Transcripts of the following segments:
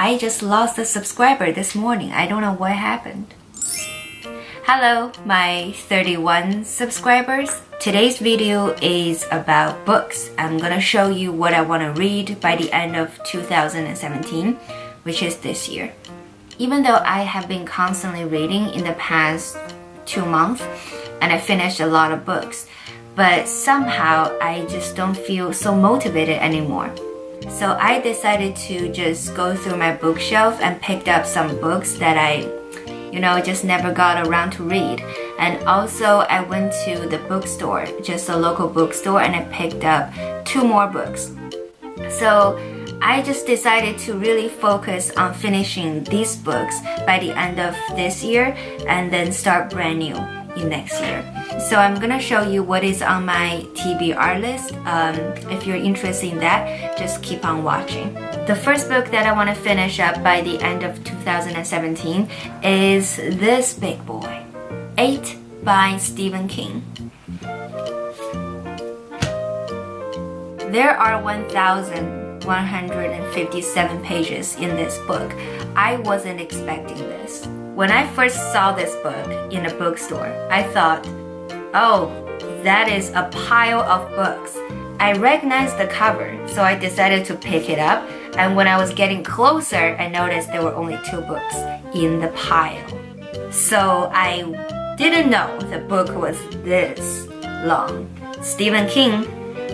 I just lost a subscriber this morning. I don't know what happened. Hello, my 31 subscribers. Today's video is about books. I'm gonna show you what I want to read by the end of 2017, which is this year. Even though I have been constantly reading in the past 2 months, and I finished a lot of books, but somehow I just don't feel so motivated anymore. So I decided to just go through my bookshelf and picked up some books that I just never got around to read. And also I went to the bookstore, just a local bookstore, and I picked up 2 more books. So I just decided to really focus on finishing these books by the end of this year and then start brand new in next year. So I'm gonna show you what is on my TBR list. If you're interested in that, just keep on watching. The first book that I want to finish up by the end of 2017 is this big boy, 8 by Stephen King. There are 1,157 pages in this book. I wasn't expecting this. When I first saw this book in a bookstore, I thought, oh, that is a pile of books. I recognized the cover, so I decided to pick it up. And when I was getting closer, I noticed there were only 2 books in the pile. So I didn't know the book was this long. Stephen King,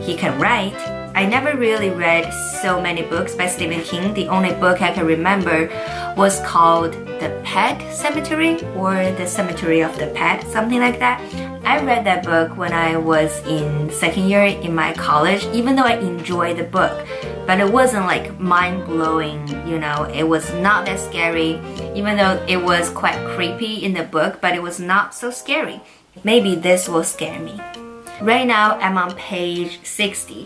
he can write. I never really read so many books by Stephen King. The only book I can remember was called The Pet Cemetery or The Cemetery of the Pet, something like that. I read that book when I was in 2nd year in my college, even though I enjoyed the book. But it wasn't like mind-blowing, it was not that scary, even though it was quite creepy in the book, but it was not so scary. Maybe this will scare me. Right now, I'm on page 60.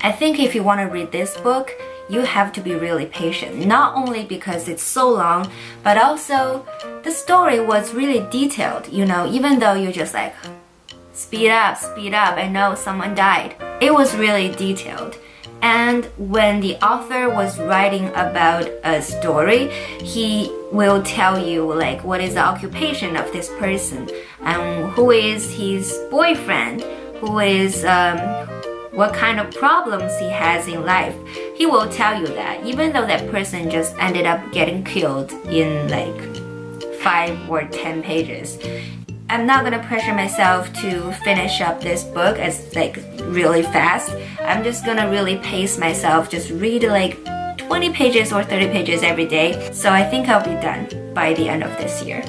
I think if you want to read this book, you have to be really patient. Not only because it's so long, but also the story was really detailed, even though you're just like, speed up, I know someone died. It was really detailed. And when the author was writing about a story, he will tell you like what is the occupation of this person, and who is his boyfriend, who is what kind of problems he has in life. He will tell you that, even though that person just ended up getting killed in like 5 or 10 pages. I'm not gonna pressure myself to finish up this book as like really fast. I'm just gonna really pace myself, just read like 20 pages or 30 pages every day. So I think I'll be done by the end of this year.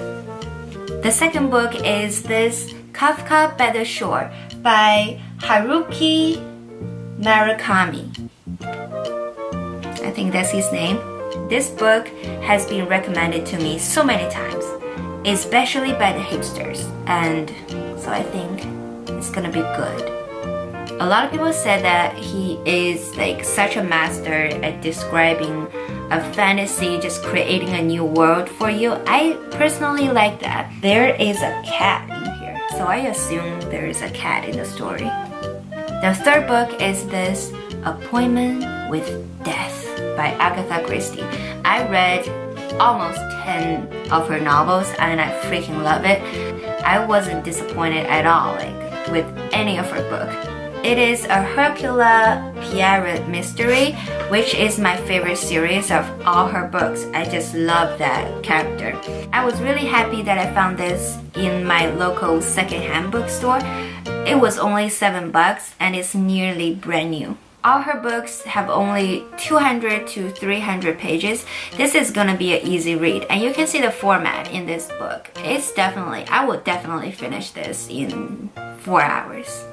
The second book is this Kafka Fetish by Haruki Murakami. I think that's his name. This book has been recommended to me so many times, especially by the hipsters, and so I think it's gonna be good. A lot of people said that he is like such a master at describing a fantasy, just creating a new world for you. I personally like that. There is a cat in here, so I assume there is a cat in the story. The third book is this Appointment with Death by Agatha Christie. I read almost 10 of her novels and I freaking love it. I wasn't disappointed at all with any of her book. It is a Hercule Poirot mystery, which is my favorite series of all her books. I just love that character. I was really happy that I found this in my local secondhand bookstore. It was only $7 and it's nearly brand new. All her books have only 200 to 300 pages. This is gonna be an easy read, and you can see the format in this book. I would definitely finish this in 4 hours.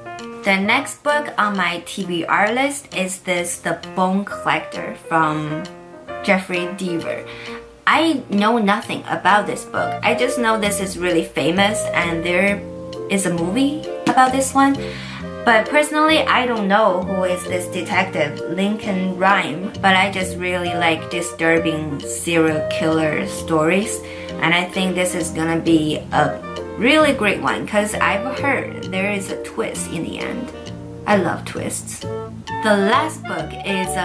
The next book on my TBR list is this The Bone Collector from Jeffrey Deaver. I know nothing about this book. I just know this is really famous and there is a movie about this one. But personally, I don't know who is this detective, Lincoln Rhyme, but I just really like disturbing serial killer stories, and I think this is gonna be a really great one because I've heard there is a twist in the end. I love twists. The last book is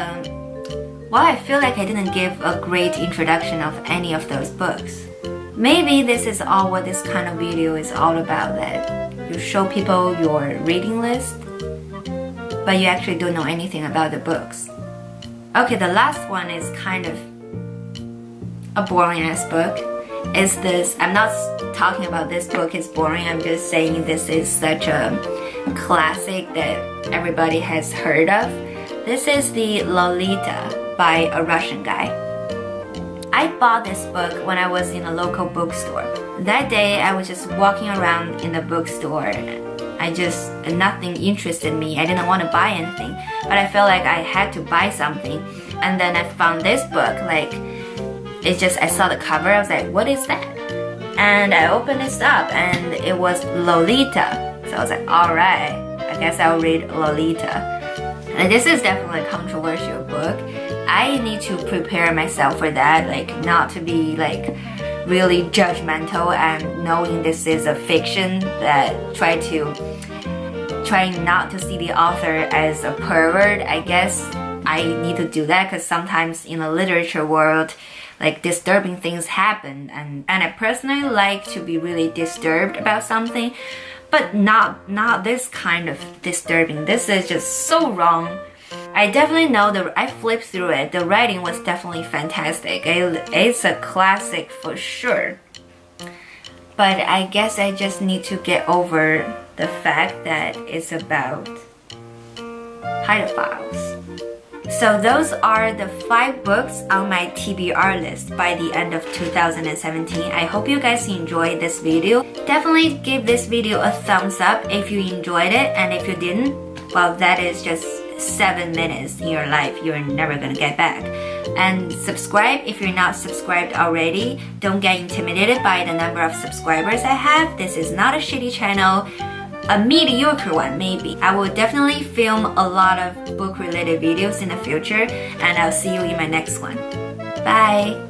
Well, I feel like I didn't give a great introduction of any of those books. Maybe this is all what this kind of video is all about, that you show people your reading list, but you actually don't know anything about the books. Okay, the last one is kind of a boring ass book. Is this, I'm not talking about this book is boring, I'm just saying this is such a classic that everybody has heard of. This is the Lolita by a Russian guy. I bought this book when I was in a local bookstore. That day I was just walking around in the bookstore. Nothing interested me. I didn't want to buy anything, but I felt like I had to buy something. And then I found this book, like, I saw the cover, I was like, what is that? And I opened this up and it was Lolita. So I was like, alright, I guess I'll read Lolita. And this is definitely a controversial book. I need to prepare myself for that, like not to be like really judgmental and knowing this is a fiction, that trying not to see the author as a pervert. I guess I need to do that because sometimes in the literature world, like disturbing things happen, and I personally like to be really disturbed about something, but not this kind of disturbing. This is just so wrong. I definitely know I flipped through it. The writing was definitely fantastic. It's a classic for sure. But I guess I just need to get over the fact that it's about pedophiles. So those are the 5 books on my TBR list by the end of 2017. I hope you guys enjoyed this video. Definitely give this video a thumbs up if you enjoyed it, and if you didn't, well, that is just 7 minutes in your life you're never gonna get back. And subscribe if you're not subscribed already. Don't get intimidated by the number of subscribers I have. This is not a shitty channel. A mediocre one, maybe. I will definitely film a lot of book related videos in the future, and I'll see you in my next one. Bye!